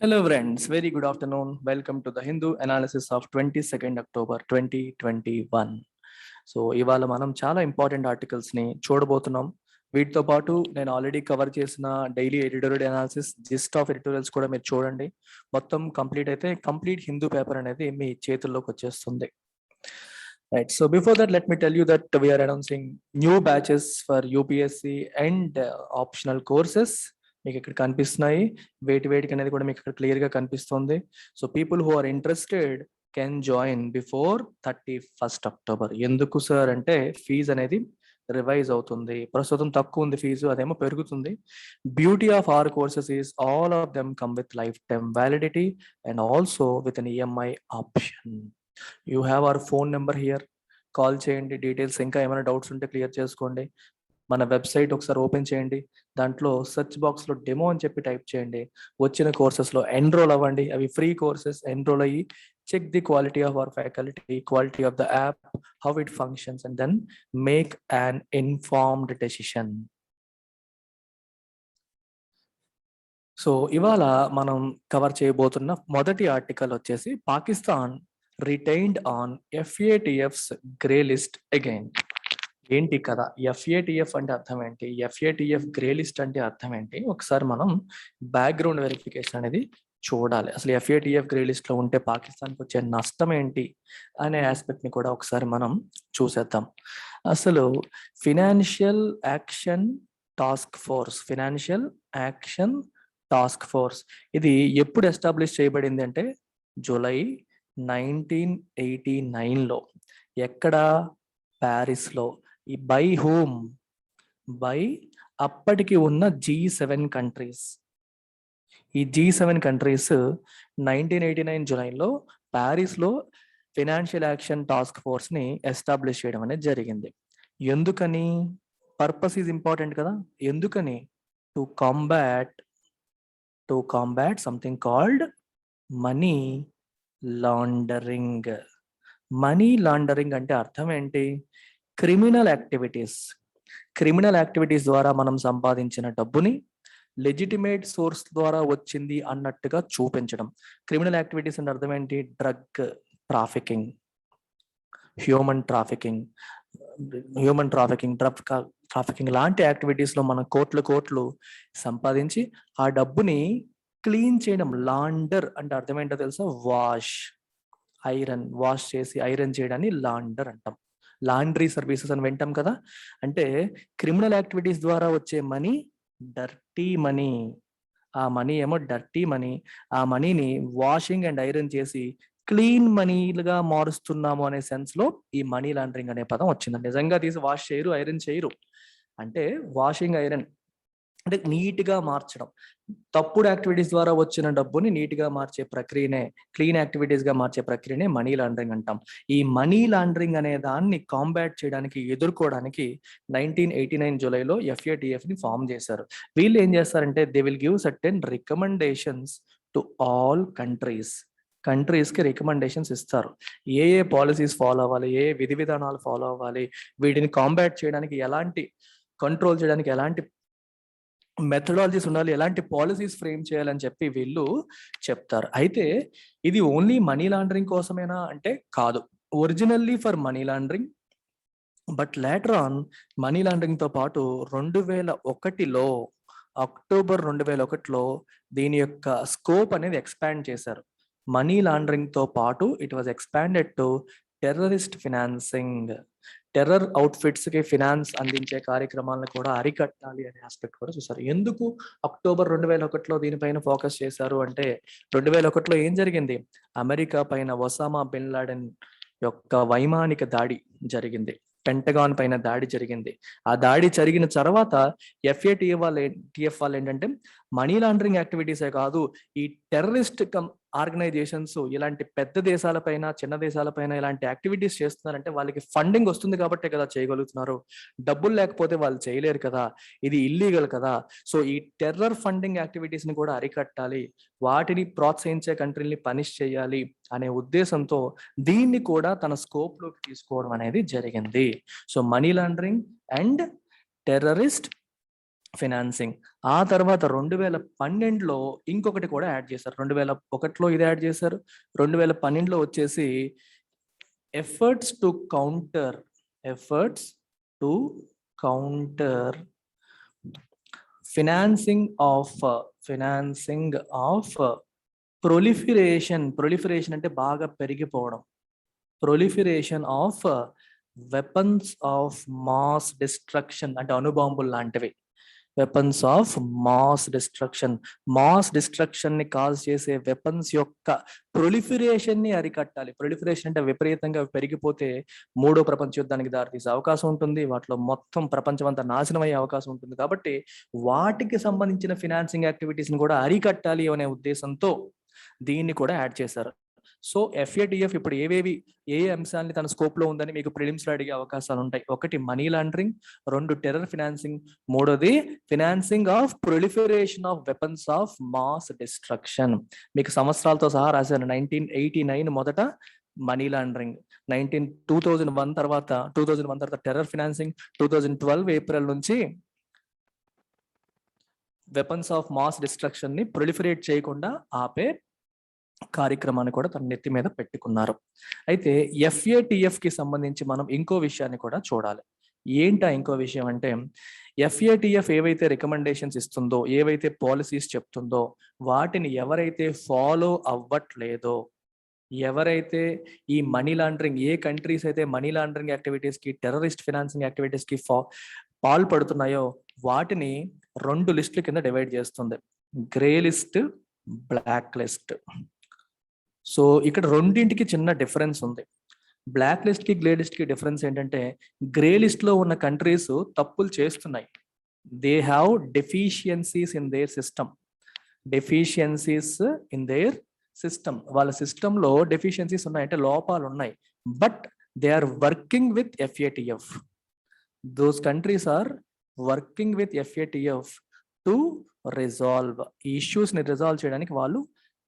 Hello friends, very good afternoon. Welcome to the Hindu analysis of 22nd October 2021. So ఇవాళ మనం చాలా important articles ని చూడబోతున్నాం. వీటితో పాటు నేను ఆల్రెడీ కవర్ చేసిన daily editorial analysis gist of editorials కూడా మీరు చూడండి. మొత్తం కంప్లీట్ అయితే కంప్లీట్ హిందూ పేపర్ అనేది మీ చేతుల్లోకి వచ్చేస్తుంది. Right. So before that, let me tell you that we are announcing new batches for UPSC and optional courses. మీకు ఇక్కడ కనిపిస్తున్నాయి. వేటికి అనేది కూడా మీకు ఇక్కడ క్లియర్ గా కనిపిస్తుంది. So people who are interested can join before 31st October. ఎందుకు సార్ అంటే ఫీజు అనేది రివైజ్ అవుతుంది. ప్రస్తుతం తక్కువ ఉంది ఫీజు, అదేమో పెరుగుతుంది. Beauty of our courses is all of them come with life time validity and also with an EMI option. You have our phone number here. Call చేయండి, డీటెయిల్స్ ఇంకా ఏమైనా డౌట్స్ ఉంటే క్లియర్ చేసుకోండి. మన వెబ్సైట్ ఒకసారి open చేయండి. దాంట్లో search బాక్స్లో డెమో అని చెప్పి టైప్ చేయండి. వచ్చిన కోర్సెస్లో ఎన్రోల్ అవ్వండి. అవి ఫ్రీ కోర్సెస్. ఎన్రోల్ అయ్యి check the quality of our faculty, quality of the app, how it functions and then make an informed decision. So ఇవాళ మనం కవర్ చేయబోతున్న మొదటి ఆర్టికల్ వచ్చేసి Pakistan retained on FATF's grey list again. ఏంటి కదా FATF అంటే అర్థం ఏంటి, FATF గ్రే లిస్ట్ అంటే అర్థం ఏంటి, ఒకసారి మనం బ్యాక్గ్రౌండ్ వెరిఫికేషన్ అనేది చూడాలి. అసలు FATF గ్రే లిస్ట్ లో ఉంటే పాకిస్తాన్కి వచ్చే నష్టం ఏంటి అనే ఆస్పెక్ట్ ని కూడా ఒకసారి మనం చూసేద్దాం. అసలు ఫినాన్షియల్ యాక్షన్ టాస్క్ ఫోర్స్ ఇది ఎప్పుడు ఎస్టాబ్లిష్ చేయబడింది అంటే జూలై 1989లో. ఎక్కడ? ప్యారిస్లో. ఈ బై హోమ్? బై అప్పటికి ఉన్న G7 కంట్రీస్. ఈ G7 కంట్రీస్ 1989 జూలైలో ప్యారిస్లో ఫినాన్షియల్ యాక్షన్ టాస్క్ ఫోర్స్ ని ఎస్టాబ్లిష్ చేయడం అనేది జరిగింది. ఎందుకని? పర్పస్ ఈజ్ ఇంపార్టెంట్ కదా. ఎందుకని? To combat something called money laundering. Money laundering అంటే అర్థం ఏంటి? క్రిమినల్ యాక్టివిటీస్ ద్వారా మనం సంపాదించిన డబ్బుని లెజిటిమేట్ సోర్స్ ద్వారా వచ్చింది అన్నట్టుగా చూపించడం. క్రిమినల్ యాక్టివిటీస్ అంటే అర్థం ఏంటి? డ్రగ్ ట్రాఫికింగ్, హ్యూమన్ ట్రాఫికింగ్ లాంటి యాక్టివిటీస్ లో మనం కోట్లు సంపాదించి ఆ డబ్బుని క్లీన్ చేయడం. లాండర్ అంటే అర్థం ఏంటో తెలుసా? వాష్ చేసి ఐరన్ చేయడాన్ని లాండర్ అంటాం. లాండ్రీ సర్వీసెస్ అని వింటాం కదా. అంటే క్రిమినల్ యాక్టివిటీస్ ద్వారా వచ్చే మనీ డర్టీ మనీ. ఆ మనీ ఏమో డర్టీ మనీ. ఆ మనీని వాషింగ్ అండ్ ఐరన్ చేసి క్లీన్ మనీలుగా మారుస్తున్నాము అనే సెన్స్ లో ఈ మనీ లాండరింగ్ అనే పదం వచ్చింది. నిజంగా తీసి వాష్ చేయరు, ఐరన్ చేయరు. అంటే వాషింగ్, ఐరన్ అంటే నీట్ గా మార్చడం. తప్పుడు యాక్టివిటీస్ ద్వారా వచ్చిన డబ్బుని నీట్ గా మార్చే ప్రక్రియనే, క్లీన్ యాక్టివిటీస్ గా మార్చే ప్రక్రియనే మనీ లాండరింగ్ అంటాం. ఈ మనీ లాండరింగ్ అనే దాన్ని కాంబాట్ చేయడానికి, ఎదుర్కోవడానికి 1989 జూలైలో FATF ని ఫామ్ చేశారు. వీళ్ళు ఏం చేస్తారంటే they will give certain recommendations to all countries కి రికమెండేషన్స్ ఇస్తారు. ఏ పాలసీస్ ఫాలో అవ్వాలి, ఏ విధి విధానాలు ఫాలో అవ్వాలి, వీటిని కాంబాట్ చేయడానికి ఎలాంటి, కంట్రోల్ చేయడానికి ఎలాంటి మెథడాలజీస్ ఉండాలి, ఎలాంటి పాలసీస్ ఫ్రేమ్ చేయాలని చెప్పి వీళ్ళు చెప్తారు. అయితే ఇది ఓన్లీ మనీ లాండరింగ్ కోసమేనా అంటే కాదు. Originally for money laundering, but later on money laundering తో పాటు 2001లో అక్టోబర్ 2001లో దీని యొక్క స్కోప్ అనేది ఎక్స్పాండ్ చేశారు. మనీ లాండరింగ్ తో పాటు it was expanded to terrorist financing. Terror outfits కి ఫినాన్స్ అందించే కార్యక్రమాలను కూడా అరికట్టాలి అనే ఆస్పెక్ట్ కూడా చూసారు. ఎందుకు అక్టోబర్ 2001లో దీనిపైన ఫోకస్ చేశారు అంటే 2001లో ఏం జరిగింది? అమెరికా పైన ఒసామా బిన్ లాడెన్ యొక్క వైమానిక దాడి జరిగింది. పెంటగాన్ పైన దాడి జరిగింది. ఆ దాడి జరిగిన తర్వాత FATF వాళ్ళు ఏంటంటే మనీ లాండరింగ్ యాక్టివిటీసే కాదు, ఈ టెర్రరిస్ట్ ఆర్గనైజేషన్స్ ఇలాంటి పెద్ద దేశాలపైన, చిన్న దేశాలపైన ఇలాంటి యాక్టివిటీస్ చేస్తున్నారంటే వాళ్ళకి ఫండింగ్ వస్తుంది కాబట్టే కదా చేయగలుగుతున్నారు. డబ్బులు లేకపోతే వాళ్ళు చేయలేరు కదా, ఇది ఇల్లీగల్ కదా. సో ఈ టెర్రర్ ఫండింగ్ యాక్టివిటీస్ ని కూడా అరికట్టాలి, వాటిని ప్రోత్సహించే కంట్రీని పనిష్ చేయాలి అనే ఉద్దేశంతో దీన్ని కూడా తన స్కోప్ లోకి తీసుకోవడం అనేది జరిగింది. So money laundering and terrorist financing. ఆ తర్వాత 2012లో ఇంకొకటి కూడా యాడ్ చేశారు. 2001లో ఇది యాడ్ చేశారు. 2012లో వచ్చేసి efforts to counter financing of proliferation అంటే బాగా పెరిగిపోవడం, proliferation of weapons of mass destruction అంటే అణుబాంబులు లాంటివి. వెపన్స్ ఆఫ్ మాస్ డిస్ట్రక్షన్ ని కాజ్ చేసే వెపన్స్ యొక్క ప్రొలిఫరేషన్ ని అరికట్టాలి. ప్రొలిఫరేషన్ అంటే విపరీతంగా పెరిగిపోతే మూడో ప్రపంచ యుద్ధానికి దారితీసే అవకాశం ఉంటుంది. వాటిలో మొత్తం ప్రపంచం అంతా నాశనం అయ్యే అవకాశం ఉంటుంది. కాబట్టి వాటికి సంబంధించిన ఫినాన్సింగ్ యాక్టివిటీస్ ని కూడా అరికట్టాలి అనే ఉద్దేశంతో దీన్ని కూడా యాడ్ చేశారు. సో FATF ఇప్పుడు ఏ అంశాన్ని తన స్కోప్ లో ఉందని మీకు ప్రిలిమ్స్ లో అడిగే అవకాశాలు ఉంటాయి. ఒకటి money laundering, 2 terror financing, 3 financing of proliferation of weapons of mass destruction. మీకు సంవత్సరాలతో సహా రాశాను. 1989 మొదట మనీ లాండరింగ్, 2001 తర్వాత టెర్రర్ ఫినాన్సింగ్, 2012 ఏప్రిల్ నుంచి వెపన్స్ ఆఫ్ మాస్ డిస్ట్రక్షన్ ని ప్రొలిఫరేట్ చేయకుండా ఆపే కార్యక్రమాన్ని కూడా తన నెత్తి మీద పెట్టుకున్నారు. అయితే FATF కి సంబంధించి మనం ఇంకో విషయాన్ని కూడా చూడాలి. ఏంటా ఇంకో విషయం అంటే, FATF ఏవైతే రికమెండేషన్స్ ఇస్తుందో, ఏవైతే పాలసీస్ చెప్తుందో, వాటిని ఎవరైతే ఫాలో అవ్వట్లేదో, ఎవరైతే ఈ మనీ లాండరింగ్, ఏ కంట్రీస్ అయితే మనీ లాండరింగ్ యాక్టివిటీస్ కి, టెర్రరిస్ట్ ఫినాన్సింగ్ యాక్టివిటీస్ కి పాల్పడుతున్నాయో వాటిని 2 లిస్టుల కింద డివైడ్ చేస్తుంది. Grey list, black list. So ఇక్కడ రెండింటికి చిన్న డిఫరెన్స్ ఉంది. బ్లాక్ లిస్ట్ కి గ్రే లిస్ట్ కి డిఫరెన్స్ ఏంటంటే, గ్రే లిస్ట్ లో ఉన్న కంట్రీస్ తప్పులు చేస్తున్నాయి. They have deficiencies in their system. వాళ్ళ సిస్టమ్ లో డెఫిషియన్సీస్ ఉన్నాయి, అంటే లోపాలు ఉన్నాయి. But they are working with FATF. Those countries are working with FATF to resolve issues ని రిజాల్వ్ చేయడానికి వాళ్ళు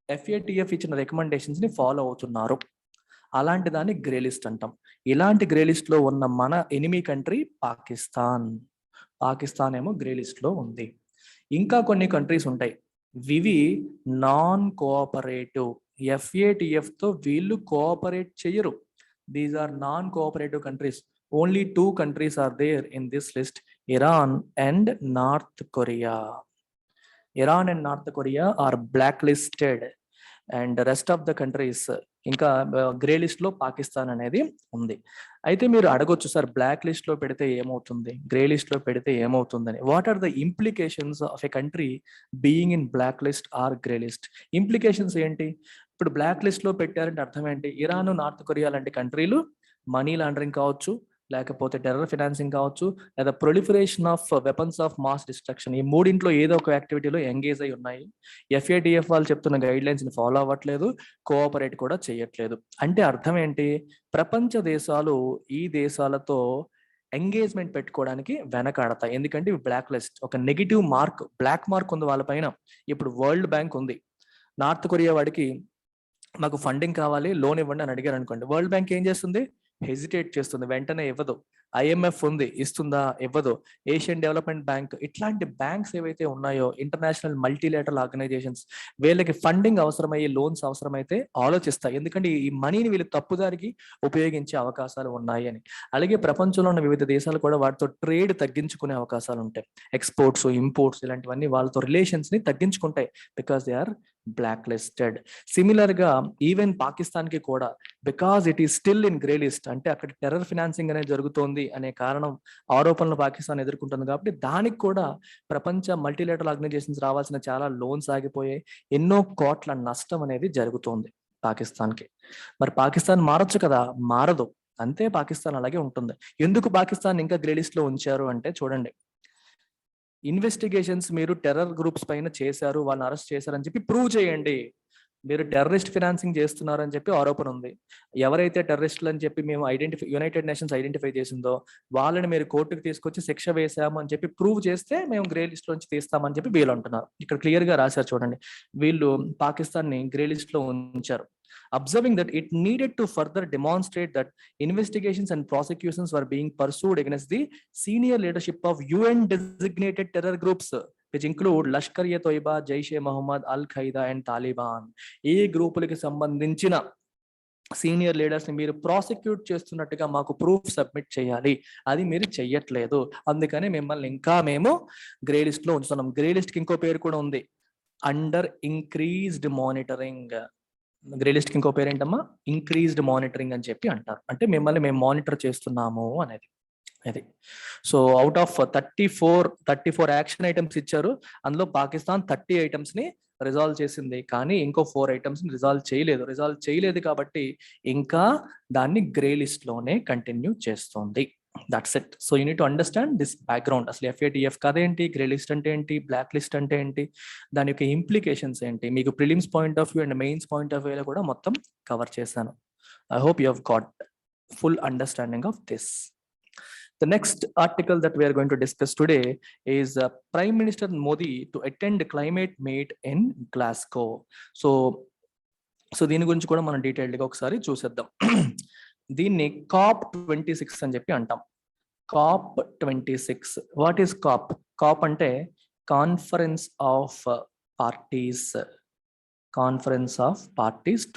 FATF ఇచ్చిన రికమెండేషన్స్ ని ఫాలో అవుతున్నారు. అలాంటి దాన్ని గ్రే లిస్ట్ అంటాం. ఇలాంటి గ్రే లిస్ట్ లో ఉన్న మన ఎనిమీ కంట్రీ పాకిస్తాన్ ఏమో గ్రే లిస్ట్ లో ఉంది. ఇంకా కొన్ని కంట్రీస్ ఉంటాయి, వివి నాన్ కోఆపరేటివ్. FATF తో వీళ్ళు కోఆపరేట్ చేయరు. These are non cooperative countries. Only 2 countries are there in this list, Iran and North Korea. Iran and North Korea are blacklisted, and the rest of the countries ఇంకా grey list లో పాకిస్తాన్ అనేది ఉంది. అయితే మీరు అడగొచ్చు, sir black list లో పెడితే ఏమవుతుంది, గ్రే లిస్ట్ లో పెడితే ఏమవుతుందని. What are the implications of a country being in black list or grey list? Implications ఏంటి? ఇప్పుడు బ్లాక్ లిస్ట్ లో పెట్టారంటే అర్థం ఏంటి? ఇరాన్, నార్త్ కొరియా లాంటి కంట్రీలు మనీ లాండరింగ్ కావచ్చు, లేకపోతే టెర్రర్ ఫినాన్సింగ్ కావచ్చు, లేదా proliferation of weapons of mass destruction, ఈ మూడింట్లో ఏదో ఒక యాక్టివిటీలో ఎంగేజ్ అయి ఉన్నాయి. FATF వాళ్ళు చెప్తున్న గైడ్ లైన్స్ ని ఫాలో అవ్వట్లేదు, కోఆపరేట్ కూడా చేయట్లేదు. అంటే అర్థం ఏంటి? ప్రపంచ దేశాలు ఈ దేశాలతో ఎంగేజ్మెంట్ పెట్టుకోవడానికి వెనకాడతాయి. ఎందుకంటే బ్లాక్ లిస్ట్, ఒక నెగిటివ్ మార్క్, బ్లాక్ మార్క్ ఉంది వాళ్ళ పైన. ఇప్పుడు వరల్డ్ బ్యాంక్ ఉంది, నార్త్ కొరియా వాడికి మాకు ఫండింగ్ కావాలి, లోన్ ఇవ్వండి అని అడిగారు అనుకోండి, వరల్డ్ బ్యాంక్ ఏం చేస్తుంది? హెజిటేట్ చేస్తుంది, వెంటనే ఇవ్వదు. IMF ఉంది, ఇస్తుందా? ఇవ్వదు. ఏషియన్ డెవలప్మెంట్ బ్యాంక్, ఇట్లాంటి బ్యాంక్స్ ఏవైతే ఉన్నాయో, ఇంటర్నేషనల్ మల్టీలేటరల్ ఆర్గనైజేషన్స్, వీళ్ళకి ఫండింగ్ అవసరమయ్యే, లోన్స్ అవసరమైతే ఆలోచిస్తాయి. ఎందుకంటే ఈ మనీని వీళ్ళు తప్పుదారికి ఉపయోగించే అవకాశాలు ఉన్నాయి అని. అలాగే ప్రపంచంలో ఉన్న వివిధ దేశాలు కూడా వాటితో ట్రేడ్ తగ్గించుకునే అవకాశాలు ఉంటాయి. ఎక్స్పోర్ట్స్, ఇంపోర్ట్స్ ఇలాంటివన్నీ వాళ్ళతో రిలేషన్స్ ని తగ్గించుకుంటాయి, because they are black listed. Similar గా ఈవెన్ పాకిస్తాన్ కి కూడా, because it is still in grey list, అంటే అక్కడ టెర్రర్ ఫినాన్సింగ్ అనేది జరుగుతోంది అనే కారణం, ఆరోపణలు పాకిస్తాన్ ఎదుర్కొంటుంది కాబట్టి దానికి కూడా ప్రపంచ మల్టీలేటరల్ ఆర్గనైజేషన్స్ రావాల్సిన చాలా లోన్స్ ఆగిపోయాయి. ఎన్నో కోట్ల నష్టం అనేది జరుగుతోంది పాకిస్తాన్కి. మరి పాకిస్తాన్ మారొచ్చు కదా? మారదు. అంతే, పాకిస్తాన్ అలాగే ఉంటుంది. ఎందుకు పాకిస్తాన్ ఇంకా గ్రే లిస్ట్ లో ఉంచారు అంటే, చూడండి, ఇన్వెస్టిగేషన్స్ మీరు టెర్రర్ గ్రూప్స్ పైన చేశారు, వాళ్ళని అరెస్ట్ చేశారని చెప్పి ప్రూవ్ చేయండి. మీరు టెర్రరిస్ట్ ఫినాన్సింగ్ చేస్తున్నారని చెప్పి ఆరోపణ ఉంది. ఎవరైతే టెర్రరిస్టులు అని చెప్పి మేము యునైటెడ్ నేషన్స్ ఐడెంటిఫై చేసిందో వాళ్ళని మీరు కోర్టుకు తీసుకొచ్చి శిక్ష వేసాము అని చెప్పి ప్రూవ్ చేస్తే మేము గ్రే లిస్ట్ లోంచి తీస్తామని చెప్పి వీళ్ళు అంటున్నారు. ఇక్కడ క్లియర్ గా రాశారు చూడండి, వీళ్ళు పాకిస్తాన్ ని గ్రే లిస్ట్ లో ఉంచారు. Observing that it needed to further demonstrate that investigations and prosecutions were being pursued against the senior leadership of UN designated terror groups. Which include Lashkar e Taiba, Jaish-e Mohammed, al Qaeda and Taliban. ఈ గ్రూపులకి సంబంధించిన సీనియర్ లీడర్స్ ని మీరు prosecute చేస్తున్నట్టుగా మాకు proof submit చేయాలి, అది మీరు చెయ్యట్లేదు, అందుకని మిమ్మల్ని ఇంకా మేము గ్రే లిస్ట్ లో ఉంచుతున్నాం. గ్రే లిస్ట్ కి ఇంకో పేరు కూడా ఉంది, under increased monitoring. Grey list కి ఇంకో పేరు ఏంటమ్మా, ఇంక్రీజ్డ్ మానిటరింగ్ అని చెప్పి అంటారు. అంటే మిమ్మల్ని మేము మానిటర్ చేస్తున్నాము అనేది. అది so out of 34 action items ఇచ్చారు, అందులో పాకిస్తాన్ 30 ఐటమ్స్ ని రిజాల్వ్ చేసింది, కానీ ఇంకో 4 ఐటమ్స్ ని రిజాల్వ్ చేయలేదు కాబట్టి ఇంకా దాన్ని గ్రే లిస్ట్ లోనే కంటిన్యూ చేస్తుంది. That's it. So you need to understand this background. అసలు FATF కథ ఏంటి, గ్రే లిస్ట్ అంటే ఏంటి, బ్లాక్ లిస్ట్ అంటే ఏంటి, దాని యొక్క ఇంప్లికేషన్స్ ఏంటి, మీకు prelims point of view and mains point of వ్యూలో కూడా మొత్తం కవర్ చేశాను. I hope you have got full understanding of this. The next article that we are going to discuss today is Prime Minister Modi to attend climate meet in Glasgow. So దీని గురించి కూడా మనం డీటెయిల్డ్గా ఒకసారి చూసేద్దాం. దీన్ని COP26 అని చెప్పి అంటాం. COP26. What is COP? COP అంటే కాన్ఫరెన్స్ ఆఫ్ పార్టీస్.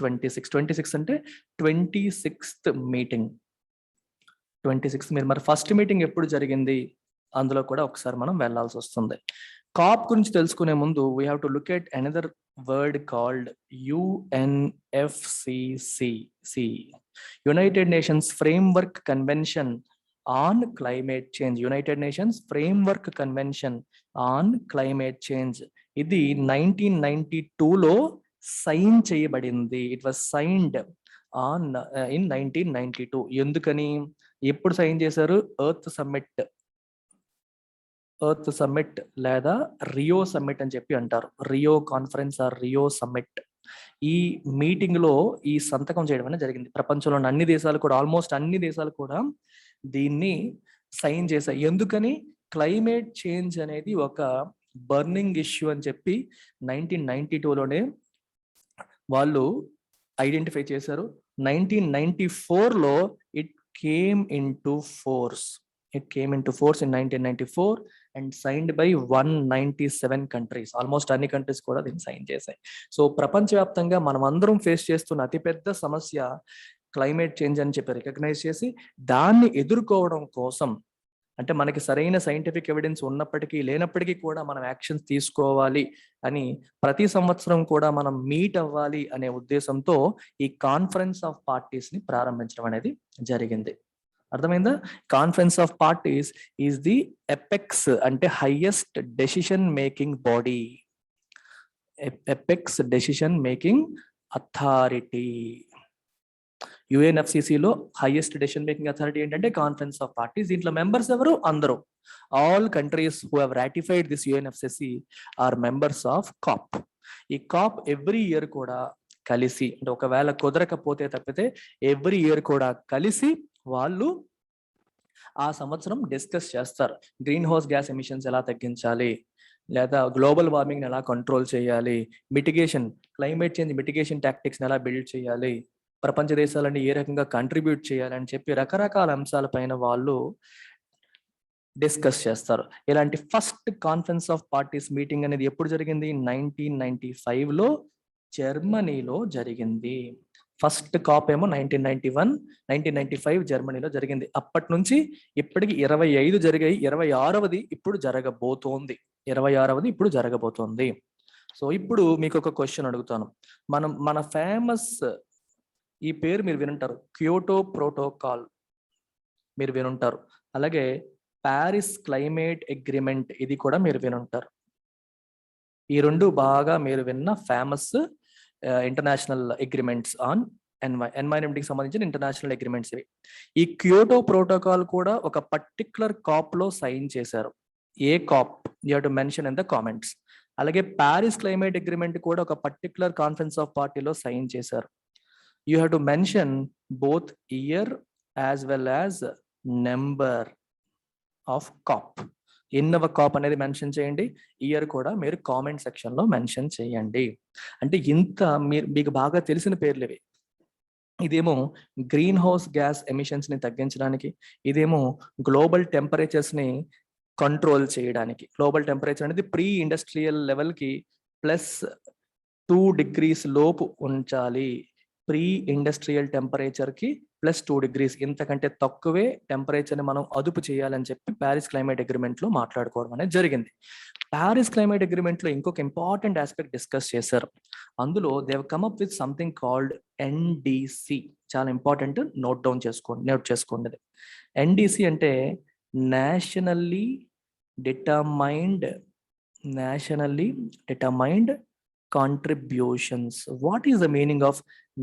26 అంటే 26th మీటింగ్. 26 మీరు మరి ఫస్ట్ మీటింగ్ ఎప్పుడు జరిగింది అందులో కూడా ఒకసారి మనం వెళ్ళాల్సి వస్తుంది. కాప్ గురించి తెలుసుకునే ముందు we have to look at another word called UNFCCC, united nations framework convention on climate change. United nations framework convention on climate change. ఇది 1992లో సైన్ చేయబడింది. It was signed in 1992. ఎందుకని, ఎప్పుడు సైన్ చేశారు? ఎర్త్ సమ్మిట్ లేదా Rio summit అని చెప్పి అంటారు. Rio conference or Rio summit. ఈ మీటింగ్ లో ఈ సంతకం చేయడం అనేది జరిగింది. ప్రపంచంలోని అన్ని దేశాలు కూడా, ఆల్మోస్ట్ అన్ని దేశాలు కూడా దీన్ని సైన్ చేశాయి. ఎందుకని? క్లైమేట్ చేంజ్ అనేది ఒక బర్నింగ్ ఇష్యూ అని చెప్పి 1992లోనే వాళ్ళు ఐడెంటిఫై చేశారు. 1994లో it came into force in 1994 and signed by 197 countries. Almost అన్ని కంట్రీస్ కూడా దీన్ని సైన్ చేశాయి. సో ప్రపంచవ్యాప్తంగా మనం అందరం ఫేస్ చేస్తున్న అతిపెద్ద సమస్య క్లైమేట్ చేంజ్ అని చెప్పి రికగ్నైజ్ చేసి దాన్ని ఎదుర్కోవడం కోసం, అంటే మనకి సరైన సైంటిఫిక్ ఎవిడెన్స్ ఉన్నప్పటికీ లేనప్పటికీ కూడా మనం యాక్షన్స్ తీసుకోవాలి అని ప్రతి సంవత్సరం కూడా మనం మీట్ అవ్వాలి అనే ఉద్దేశంతో ఈ కాన్ఫరెన్స్ ఆఫ్ పార్టీస్ ని ప్రారంభించడం అనేది జరిగింది. అర్థమైందా? Conference of parties is the apex, అంటే highest decision making body. Apex decision making authority. UNFCCలో హైయెస్ట్ డెసిషన్ మేకింగ్ అథారిటీ ఏంటంటే కాన్ఫరెన్స్ ఆఫ్ పార్టీస్. దీంట్లో మెంబర్స్ ఎవరు? అందరూ. All countries who have ratified this UNFCC are members of COP. ఈ COP every year కూడా కలిసి, అంటే ఒకవేళ కుదరకపోతే తప్పితే ఎవ్రీ ఇయర్ కూడా కలిసి వాళ్ళు ఆ సంవత్సరం డిస్కస్ చేస్తారు. గ్రీన్ హౌస్ గ్యాస్ ఎమిషన్స్ ఎలా తగ్గించాలి, లేదా గ్లోబల్ వార్మింగ్ ఎలా కంట్రోల్ చేయాలి, mitigation, climate change mitigation tactics ఎలా బిల్డ్ చేయాలి, ప్రపంచ దేశాలన్నీ ఏ రకంగా కంట్రిబ్యూట్ చేయాలని చెప్పి రకరకాల అంశాలపైన వాళ్ళు డిస్కస్ చేస్తారు. ఇలాంటి first conference of parties meeting అనేది ఎప్పుడు జరిగింది? 1995లో జర్మనీలో జరిగింది. ఫస్ట్ కాప్ ఏమో 1995 జర్మనీలో జరిగింది. అప్పటి నుంచి ఇప్పటికి 25 జరిగాయి. 26వది ఇప్పుడు జరగబోతోంది. సో ఇప్పుడు మీకు ఒక క్వశ్చన్ అడుగుతాను. మన ఫేమస్, ఈ పేరు మీరు వినుంటారు, క్యోటో ప్రోటోకాల్ మీరు వినుంటారు. అలాగే ప్యారిస్ క్లైమేట్ అగ్రిమెంట్, ఇది కూడా మీరు వినుంటారు. ఈ రెండు బాగా మీరు విన్న ఫేమస్ ఇంటర్నేషనల్ అగ్రిమెంట్స్ ఆన్ ఎన్వైరన్మెంట్కి సంబంధించిన ఇంటర్నేషనల్ అగ్రిమెంట్స్ ఇవి. ఈ క్యోటో ప్రోటోకాల్ కూడా ఒక పర్టిక్యులర్ కాప్ లో సైన్ చేశారు. ఏ COP? You have to mention in the comments. అలాగే ప్యారిస్ క్లైమేట్ అగ్రిమెంట్ కూడా ఒక పర్టిక్యులర్ కాన్ఫరెన్స్ ఆఫ్ పార్టీలో సైన్ చేశారు. You have to mention both year as well as number of COP. ఎన్నవ కాప్ అనేది మెన్షన్ చేయండి, ఇయర్ కూడా మీరు కామెంట్ సెక్షన్ లో మెన్షన్ చేయండి. అంటే ఇంత మీకు బాగా తెలిసిన పేర్లు ఇవి. ఇదేమో గ్రీన్ హౌస్ గ్యాస్ ఎమిషన్స్ ని తగ్గించడానికి, ఇదేమో గ్లోబల్ టెంపరేచర్స్ ని కంట్రోల్ చేయడానికి. గ్లోబల్ టెంపరేచర్ అనేది ప్రీ ఇండస్ట్రియల్ లెవెల్కి +2 degrees లోపు ఉంచాలి. ప్రీ ఇండస్ట్రియల్ టెంపరేచర్కి +2 degrees, ఇంతకంటే తక్కువే టెంపరేచర్ని మనం అదుపు చేయాలని చెప్పి ప్యారిస్ క్లైమేట్ అగ్రిమెంట్లో మాట్లాడుకోవడం అనేది జరిగింది. ప్యారిస్ క్లైమేట్ అగ్రిమెంట్లో ఇంకొక ఇంపార్టెంట్ ఆస్పెక్ట్ డిస్కస్ చేశారు. అందులో they have come up with something called NDC. చాలా ఇంపార్టెంట్, నోట్ చేసుకోండి. NDC అంటే nationally determined contributions. What is the meaning of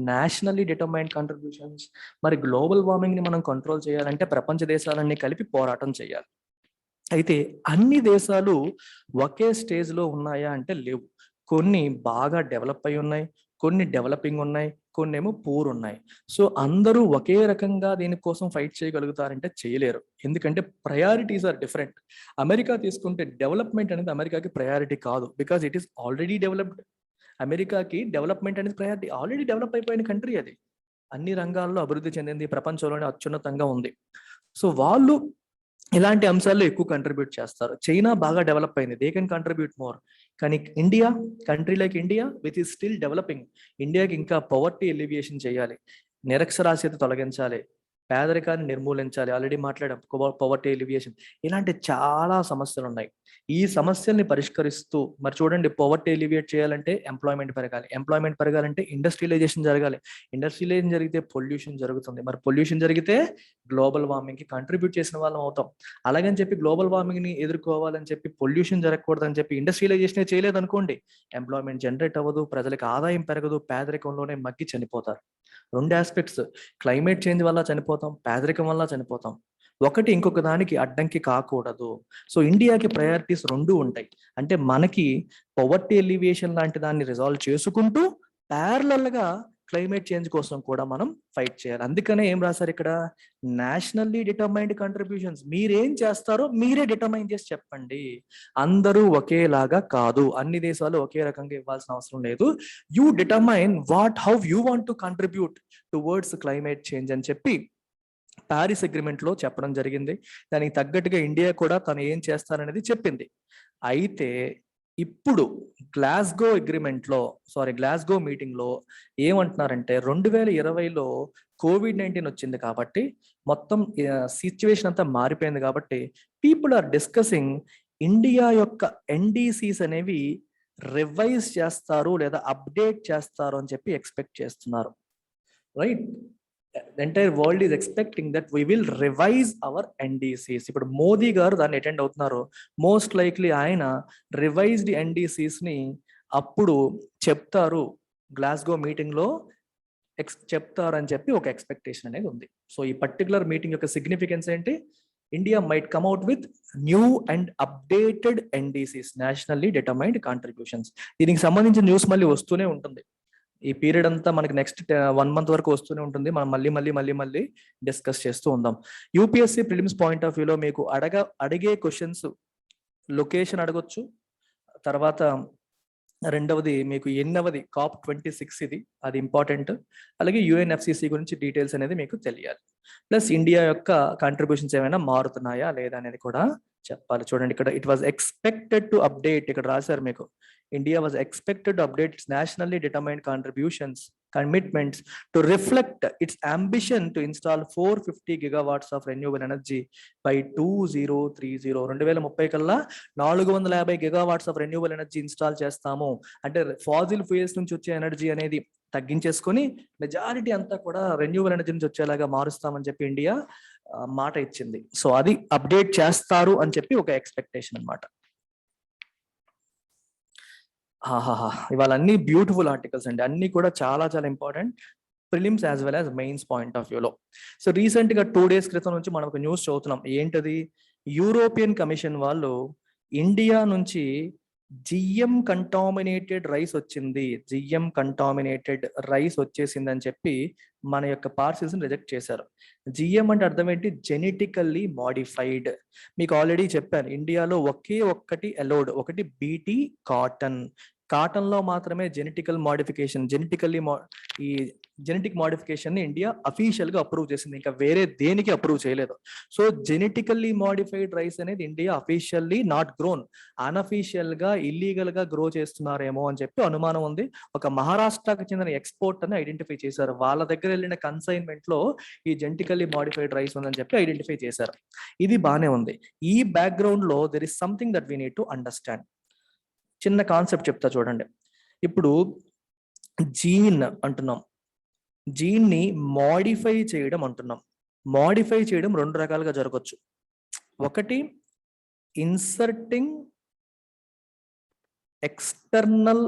nationally determined contributions? మరి గ్లోబల్ వార్మింగ్ ని మనం కంట్రోల్ చేయాలంటే ప్రపంచ దేశాలన్నీ కలిపి పోరాటం చేయాలి. అయితే అన్ని దేశాలు ఒకే స్టేజ్ లో ఉన్నాయా అంటే లేవు. కొన్ని బాగా డెవలప్ అయి ఉన్నాయి, కొన్ని డెవలపింగ్ ఉన్నాయి, కొన్ని ఏమో పూర్ ఉన్నాయి. సో అందరూ ఒకే రకంగా దీనికోసం ఫైట్ చేయగలుగుతారంటే చేయలేరు, ఎందుకంటే ప్రయారిటీస్ ఆర్ డిఫరెంట్. అమెరికా తీసుకుంటే డెవలప్మెంట్ అనేది అమెరికాకి ప్రయారిటీ కాదు, because it is already developed. అమెరికాకి డెవలప్మెంట్ అనేది ప్రయారిటీ, ఆల్రెడీ డెవలప్ అయిపోయిన కంట్రీ అది, అన్ని రంగాల్లో అభివృద్ధి చెందింది, ప్రపంచంలోనే అత్యున్నతంగా ఉంది. సో వాళ్ళు ఇలాంటి అంశాల్లో ఎక్కువ కంట్రిబ్యూట్ చేస్తారు. చైనా బాగా డెవలప్ అయింది, దే కెన్ కంట్రిబ్యూట్ మోర్. కానీ India, country like India which is still developing, ఇండియాకి ఇంకా పవర్టీ ఎలివియేషన్ చేయాలి, నిరక్షరాస్యత తొలగించాలి, పేదరికాన్ని నిర్మూలించాలి, ఆల్రెడీ మాట్లాడాం, పవర్టీ ఎలివియేషన్, ఇలాంటి చాలా సమస్యలు ఉన్నాయి. ఈ సమస్యల్ని పరిష్కరిస్తూ మరి చూడండి, పవర్టీ ఎలివియేట్ చేయాలంటే ఎంప్లాయ్మెంట్ పెరగాలంటే ఇండస్ట్రియలైజేషన్ జరగాలి, ఇండస్ట్రియలైజేషన్ జరిగితే పొల్యూషన్ జరుగుతుంది, మరి పొల్యూషన్ జరిగితే గ్లోబల్ వార్మింగ్ కి కంట్రిబ్యూట్ చేసిన వాళ్ళం అవుతాం. అలాగని చెప్పి గ్లోబల్ వార్మింగ్ ని ఎదుర్కోవాలని చెప్పి, పొల్యూషన్ జరగకూడదని చెప్పి ఇండస్ట్రియలైజేషన్ చేయలేదు అనుకోండి, ఎంప్లాయ్మెంట్ జనరేట్ అవ్వదు, ప్రజలకు ఆదాయం పెరగదు, పేదరికంలోనే మగ్గి చనిపోతారు. 2 ఆస్పెక్ట్స్, క్లైమేట్ చేంజ్ వల్ల చనిపోతాం, పేదరికం వల్ల చనిపోతాం. ఒకటి ఇంకొక దానికి అడ్డంకి కాకూడదు. సో ఇండియాకి ప్రయారిటీస్ 2 ఉంటాయి. అంటే మనకి పవర్టీ ఎలివియేషన్ లాంటి దాన్ని రిజాల్వ్ చేసుకుంటూ ప్యారలల్ గా క్లైమేట్ చేంజ్ కోసం కూడా మనం ఫైట్ చేయాలి. అందుకనే ఏం రాశారు ఇక్కడ, నేషనల్లీ డిటర్మైన్డ్ కంట్రిబ్యూషన్స్. మీరేం చేస్తారో మీరే డిటర్మైన్ చేసి చెప్పండి, అందరూ ఒకేలాగా కాదు, అన్ని దేశాలు ఒకే రకంగా ఇవ్వాల్సిన అవసరం లేదు. You determine how you want to contribute towards climate change అని చెప్పి ప్యారిస్ అగ్రిమెంట్ లో చెప్పడం జరిగింది. దానికి తగ్గట్టుగా ఇండియా కూడా తను ఏం చేస్తారనేది చెప్పింది. అయితే ఇప్పుడు గ్లాస్గో మీటింగ్ లో ఏమంటున్నారంటే, 2020లో COVID-19 వచ్చింది కాబట్టి మొత్తం సిచ్యువేషన్ అంతా మారిపోయింది కాబట్టి పీపుల్ ఆర్ డిస్కసింగ్ ఇండియా యొక్క NDCs అనేవి రివైజ్ చేస్తారు లేదా అప్డేట్ చేస్తారు అని చెప్పి ఎక్స్పెక్ట్ చేస్తున్నారు. Right, the entire world is expecting that we will revise our NDCs. ఇప్పుడు మోదీ గారు దాన్ని అటెండ్ అవుతున్నారు, మోస్ట్ లైక్లీ ఆయన రివైజ్డ్ NDCs ని అప్పుడు చెప్తారు, గ్లాస్గో మీటింగ్ లో చెప్తారు అని చెప్పి ఒక ఎక్స్పెక్టేషన్ అనేది ఉంది. సో ఈ పర్టికులర్ మీటింగ్ యొక్క సిగ్నిఫికెన్స్ ఏంటి, India might come out with new and updated NDCs, nationally determined contributions. దీనికి సంబంధించిన న్యూస్ మళ్ళీ వస్తూనే ఉంటుంది, ఈ పీరియడ్ అంతా మనకి నెక్స్ట్ 1 month వరకు వస్తూనే ఉంటుంది, మనం మళ్ళీ డిస్కస్ చేస్తూ ఉందాం. యూపీఎస్సీ ప్రిలిమ్స్ పాయింట్ ఆఫ్ వ్యూలో మీకు అడిగే క్వశ్చన్స్, లొకేషన్ అడగొచ్చు, తర్వాత రెండవది మీకు ఎన్నవది COP26 ఇది, అది ఇంపార్టెంట్, అలాగే UNFCCC గురించి డీటెయిల్స్ అనేది మీకు తెలియాలి, ప్లస్ ఇండియా యొక్క కాంట్రిబ్యూషన్స్ ఏమైనా మారుతున్నాయా లేదా అనేది కూడా చెప్పాలి. చూడండి ఇక్కడ, it was expected to update, ఇక్కడ రాశారు మీకు, India was expected to update its nationally determined commitments to reflect its ambition to install 450 gigawatts of renewable energy by 2030. 2030 కల్లా 450 gigawatts of renewable energy install చేస్తాము అంటే, ఫాజిల్ ఫ్యూయల్స్ నుంచి వచ్చే energy అనేది తగ్గించేసుకొని majority అంతా కూడా రెన్యూవల్ ఎనర్జీ నుంచి వచ్చేలాగా మారుస్తామని చెప్పి ఇండియా మాట ఇచ్చింది. సో అది అప్డేట్ చేస్తారు అని చెప్పి ఒక ఎక్స్పెక్టేషన్ అన్నమాట. ఇవాళ అన్ని బ్యూటిఫుల్ ఆర్టికల్స్ అండి, అన్ని కూడా చాలా important, prelims as well as mains point of వ్యూలో. సో రీసెంట్ గా 2 days క్రితం నుంచి మనం ఒక న్యూస్ చదువుతున్నాం, ఏంటది, యూరోపియన్ కమిషన్ వాళ్ళు ఇండియా నుంచి జిఎం కంటామినేటెడ్ రైస్ వచ్చేసింది అని చెప్పి మన యొక్క పార్సిల్స్ రిజెక్ట్ చేశారు. జిఎం అంటే అర్థం ఏంటి, జెనెటికల్లీ మాడిఫైడ్. మీకు ఆల్రెడీ చెప్పాను, ఇండియాలో ఒకే ఒక్కటి అలౌడ్, ఒకటి BT కాటన్. కాటన్ లో మాత్రమే ఈ జెనెటిక్ మాడిఫికేషన్ ని ఇండియా అఫీషియల్ గా అప్రూవ్ చేసింది, ఇంకా వేరే దేనికి అప్రూవ్ చేయలేదు. సో జెనెటికల్లీ మాడిఫైడ్ రైస్ అనేది India officially not grown, unofficial గా ఇల్లీగల్ గా గ్రో చేస్తున్నారేమో అని చెప్పి అనుమానం ఉంది. ఒక మహారాష్ట్రకు చెందిన ఎక్స్పోర్ట్ అని ఐడెంటిఫై చేశారు, వాళ్ళ దగ్గర వెళ్ళిన కన్సైన్మెంట్ లో ఈ జెనెటికల్లీ మాడిఫైడ్ రైస్ ఉందని చెప్పి ఐడెంటిఫై చేశారు. ఇది బానే ఉంది. ఈ బ్యాక్గ్రౌండ్ లో there is something that we need to understand. చిన్న కాన్సెప్ట్ చెప్తా చూడండి. ఇప్పుడు జీన్ అంటున్నాం, జీన్ ని మోడిఫై చేయడం అంటున్నాం. మోడిఫై చేయడం రెండు రకాలుగా జరగచ్చు. ఒకటి inserting external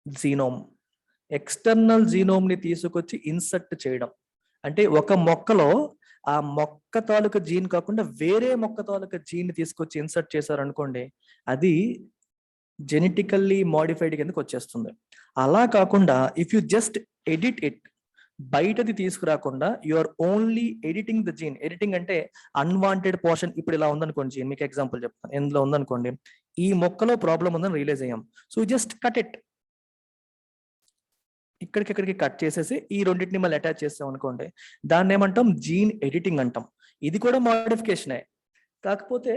genome, external genome ని తీసుకొచ్చి ఇన్సర్ట్ చేయడం. అంటే ఒక మొక్కలో ఆ మొక్క తాలూకా జీన్ కాకుండా వేరే మొక్క తాలూకా జీన్ ని తీసుకొచ్చి ఇన్సర్ట్ చేశారనుకోండి, అది జెనెటికల్లీ మాడిఫైడ్ కిందకి వచ్చేస్తుంది. అలా కాకుండా if you just edit it, బయటది తీసుకురాకుండా you are only editing the gene. Editing అంటే అన్వాంటెడ్ పోర్షన్. ఇప్పుడు ఇలా ఉందనుకోండి జీన్, మీకు ఎగ్జాంపుల్ చెప్తాను. ఎందులో ఉందనుకోండి, ఈ మొక్కలో ప్రాబ్లం ఉందని రియలైజ్ అయ్యాం, సో జస్ట్ కట్ ఇట్, ఇక్కడికి కట్ చేసేసి ఈ రెండింటిని మళ్ళీ అటాచ్ చేస్తాం అనుకోండి, దాన్ని ఏమంటాం, జీన్ ఎడిటింగ్ అంటాం. ఇది కూడా మోడిఫికేషనే, కాకపోతే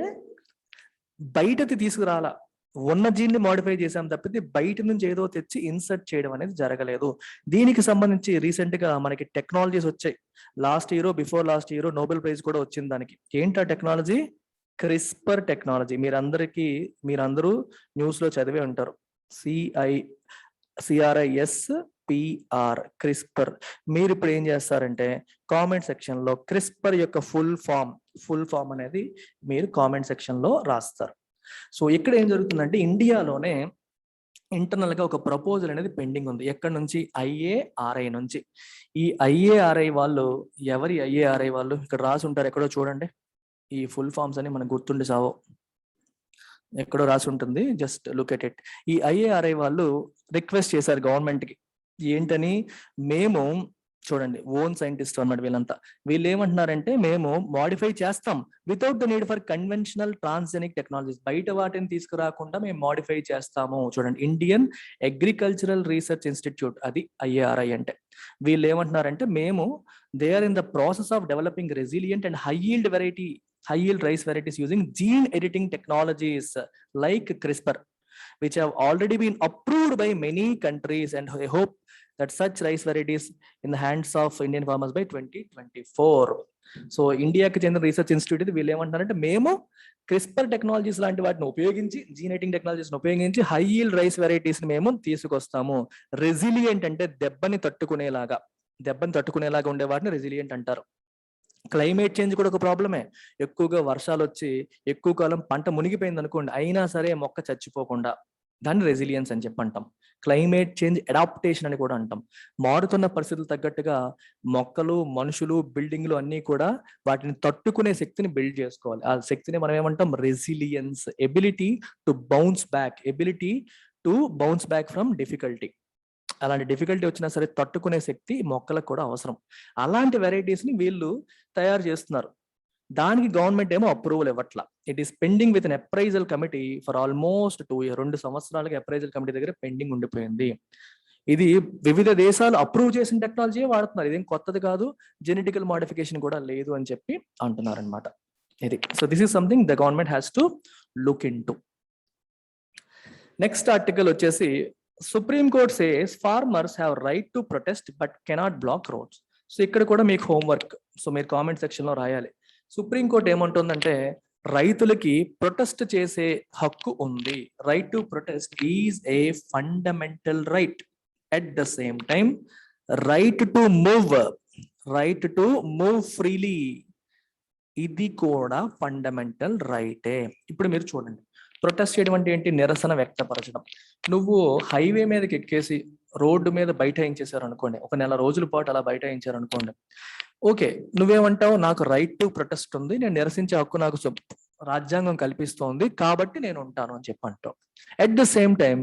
బయటది తీసుకురాలా, ఉన్న జీన్ ని మోడిఫై చేసాం తప్పితే బయట నుంచి ఏదో తెచ్చి ఇన్సర్ట్ చేయడం అనేది జరగలేదు. దీనికి సంబంధించి రీసెంట్ గా మనకి టెక్నాలజీస్ వచ్చాయి. Last year before last year Nobel prize కూడా వచ్చింది దానికి. ఏంటా టెక్నాలజీ? CRISPR technology. మీరందరూ న్యూస్ లో చదివే ఉంటారు, CRISPR, క్రిస్పర్. మీరు ఇప్పుడు ఏం చేస్తారంటే కామెంట్ సెక్షన్ లో క్రిస్పర్ యొక్క ఫుల్ ఫామ్ అనేది మీరు కామెంట్ సెక్షన్ లో రాస్తారు. సో ఇక్కడ ఏం జరుగుతుందంటే ఇండియాలోనే ఇంటర్నల్ గా ఒక ప్రపోజల్ అనేది పెండింగ్ ఉంది. ఎక్కడి నుంచి? IARI నుంచి. ఈ IARI వాళ్ళు, ఎవరి IARI వాళ్ళు? ఇక్కడ రాసి ఉంటారు, ఎక్కడో చూడండి. ఈ ఫుల్ ఫామ్స్ అని మనకు గుర్తుండి సావో, ఎక్కడో రాసి ఉంటుంది, జస్ట్ లుక్ ఎట్ ఇట్. ఈ IARI వాళ్ళు రిక్వెస్ట్ చేశారు గవర్నమెంట్ కి. ఏంటని? మేము చూడండి, ఓన్ సైంటిస్ట్ అన్నమాట వీళ్ళంతా. వీళ్ళు ఏమంటున్నారంటే మేము మోడిఫై చేస్తాం without the need for conventional transgenic technologies. బయట వాటిని తీసుకురాకుండా మేము మోడిఫై చేస్తాము. చూడండి, ఇండియన్ అగ్రికల్చరల్ రీసెర్చ్ ఇన్స్టిట్యూట్, అది IARI అంటే. వీళ్ళు ఏమంటున్నారంటే మేము they are in the process of developing resilient and high yield rice varieties using gene editing technologies like CRISPR, which have already been approved by many countries, and I hope that such rice varieties in the hands of Indian farmers by 2024. So ఇండియాకి చెందిన research institute ఇది. వీళ్ళు ఏమంటారంటే మేము CRISPR technologies లాంటి వాటిని ఉపయోగించి, gene editing technologies ఉపయోగించి హై yield రైస్ వెరైటీస్ ని మేము తీసుకొస్తాము. రెసిలియంట్ అంటే దెబ్బని తట్టుకునేలాగా ఉండే వాటిని రెసిలియంట్ అంటారు. క్లైమేట్ చేంజ్ కూడా ఒక ప్రాబ్లమే. ఎక్కువగా వర్షాలు వచ్చి ఎక్కువ కాలం పంట మునిగిపోయింది అనుకోండి, అయినా సరే మొక్క చచ్చిపోకుండా, దాన్ని రెసిలియన్స్ అని చెప్పి అంటాం. క్లైమేట్ చేంజ్ అడాప్టేషన్ అని కూడా అంటాం. మారుతున్న పరిస్థితులు తగ్గట్టుగా మొక్కలు, మనుషులు, బిల్డింగ్లు అన్ని కూడా వాటిని తట్టుకునే శక్తిని బిల్డ్ చేసుకోవాలి. ఆ శక్తిని మనం ఏమంటాం? Resilience. Ability to bounce back from difficulty. అలాంటి డిఫికల్టీ వచ్చినా సరే తట్టుకునే శక్తి మొక్కలకు కూడా అవసరం. అలాంటి వెరైటీస్ ని వీళ్ళు తయారు చేస్తున్నారు. దానికి గవర్నమెంట్ ఏమో అప్రూవల్ ఇవ్వట్లా. It is pending with an appraisal committee for almost 2 years. 2 సంవత్సరాలుగా అప్రైజల్ కమిటీ దగ్గర పెండింగ్ ఉండిపోయింది. ఇది వివిధ దేశాలు అప్రూవ్ చేసిన టెక్నాలజీ వాడుతున్నారు, ఇదేం కొత్తది కాదు, జెనెటికల్ మోడిఫికేషన్ కూడా లేదు అని చెప్పి అంటున్నారు అనమాట. ఇది. So this is something the government has to look into. Next article వచ్చేసి supreme court says farmers have right to protest but cannot block roads. So ఇక్కడ కూడా మీకు హోంవర్క్, సో మీరు కామెంట్ సెక్షన్ లో రాయాలి. సుప్రీం కోర్ట్ ఏమంటుందంటే రైతులకి protest చేసే హక్కు ఉంది. Right to protest is a fundamental right. At the same time right to move freely, ఇది కూడా ఫండమెంటల్ రైటే. ఇప్పుడు మీరు చూడండి, ప్రొటెస్ట్ చేయడం అంటే ఏంటి? నిరసన వ్యక్తపరచడం. నువ్వు హైవే మీదకి ఎక్కేసి రోడ్డు మీద బైఠాయించేశారు అనుకోండి, ఒక 1 నెల రోజుల పాటు అలా బైఠాయించారు అనుకోండి, ఓకే, నువ్వేమంటావు? నాకు రైట్ టు ప్రొటెస్ట్ ఉంది, నేను నిరసించే హక్కు నాకు రాజ్యాంగం కల్పిస్తోంది, కాబట్టి నేను ఉంటాను అని చెప్పి అంటావు. At the same time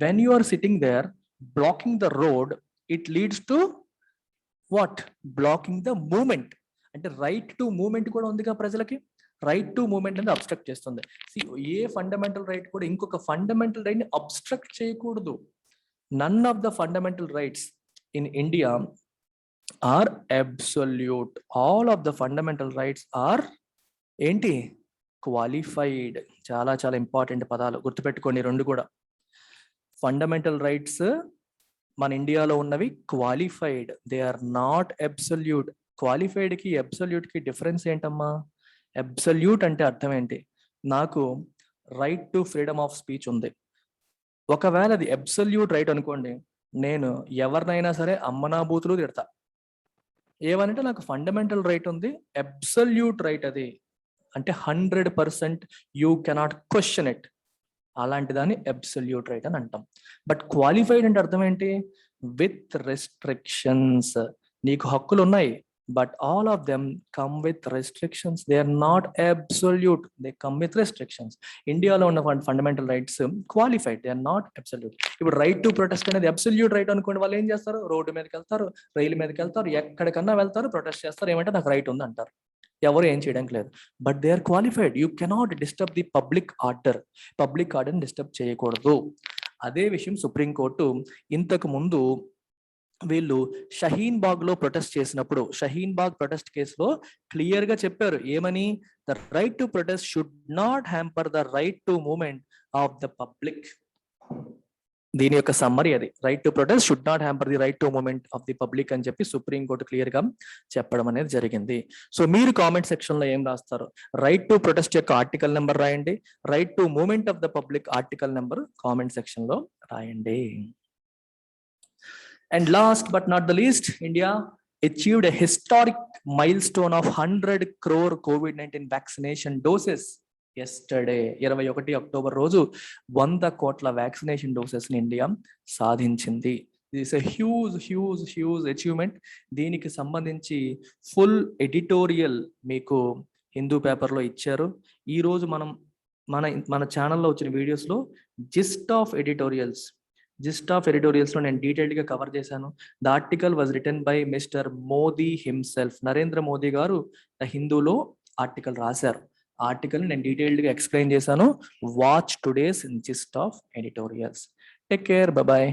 when you are sitting there blocking the road, it leads to what? Blocking the moment. అంటే రైట్ టు మూమెంట్ కూడా ఉందిగా ప్రజలకి. రైట్ టు మూవ్మెంట్ అనేది అబ్స్ట్రక్ట్ చేస్తుంది. ఏ ఫండమెంటల్ రైట్ కూడా ఇంకొక ఫండమెంటల్ రైట్ ని obstruct చేయకూడదు. None of the fundamental rights in India are absolute. All of the fundamental rights are ఏంటి? క్వాలిఫైడ్. చాలా చాలా ఇంపార్టెంట్ పదాలు గుర్తుపెట్టుకోండి రెండు కూడా. ఫండమెంటల్ రైట్స్ మన ఇండియాలో ఉన్నవి qualified, they are not absolute. Qualified కి అబ్సల్యూట్ కి డిఫరెన్స్ ఏంటమ్మా? అబ్సల్యూట్ అంటే అర్థం ఏంటి? నాకు right to freedom of speech ఉంది, ఒకవేళ అది అబ్సల్యూట్ రైట్ అనుకోండి, నేను ఎవరినైనా సరే అమ్మనా బూతులు తిడతా. ఏమనంటే నాకు ఫండమెంటల్ రైట్ ఉంది, అబ్సల్యూట్ రైట్ అది అంటే 100% యూ కెనాట్ క్వశ్చన్ ఇట్. అలాంటి దాన్ని అబ్సల్యూట్ రైట్ అని అంటాం. బట్ క్వాలిఫైడ్ అంటే అర్థం ఏంటి? With restrictions. నీకు హక్కులు ఉన్నాయి, but all of them come with restrictions. They are not absolute, they come with restrictions. ఇండియాలో ఉన్న fundamental rights qualified, they are not absolute. ఇప్పుడు రైట్ టు ప్రొటెస్ట్ అనేది అబ్సల్యూట్ రైట్ అనుకోండి, వాళ్ళు ఏం చేస్తారు? రోడ్డు మీదకి వెళ్తారు, రైలు మీదకి వెళ్తారు, ఎక్కడికన్నా వెళ్తారు, ప్రొటెస్ట్ చేస్తారు. ఏమంటే నాకు రైట్ ఉంది అంటారు, ఎవరు ఏం చేయడానికి లేదు. But they are qualified. You cannot disturb the public order. Public ఆర్డర్ని డిస్టర్బ్ చేయకూడదు. అదే విషయం సుప్రీంకోర్టు ఇంతకు ముందు వీళ్ళు షహీన్ బాగ్ లో ప్రొటెస్ట్ చేసినప్పుడు, షహీన్ బాగ్ ప్రొటెస్ట్ కేసులో క్లియర్ గా చెప్పారు ఏమని? The right to protest should not hamper the right to movement of the public. దీని యొక్క సమ్మరీ అది. Right to protest should not hamper the right to movement of the public అని చెప్పి సుప్రీంకోర్టు క్లియర్ గా చెప్పడం అనేది జరిగింది. సో మీరు కామెంట్ సెక్షన్ లో ఏం రాస్తారు? రైట్ టు ప్రొటెస్ట్ యొక్క ఆర్టికల్ నెంబర్ రాయండి, right to movement of the public article number comment section లో రాయండి. And last but not the least, India achieved a historic milestone of 100 crore COVID-19 vaccination doses yesterday. 21 October రోజు 100 కోట్ల vaccination doses ని India సాధించింది. This a huge achievement. దీనికి సంబంధించి full editorial మీకు హిందూ పేపర్లో ఇచ్చారు. ఈ రోజు మనం మన ఛానల్లో వచ్చిన వీడియోస్లో జిస్ట్ ఆఫ్ ఎడిటోరియల్స్ లో నేను డీటెయిల్డ్ గా కవర్ చేశాను. The article was written by mister Modi himself. Narendra Modi garu the హిందూలో ఆర్టికల్ రాశారు. ఆర్టికల్ నేను డీటెయిల్డ్ గా ఎక్స్ప్లెయిన్ చేశాను. Watch today's gist of editorials. Take care, bye bye.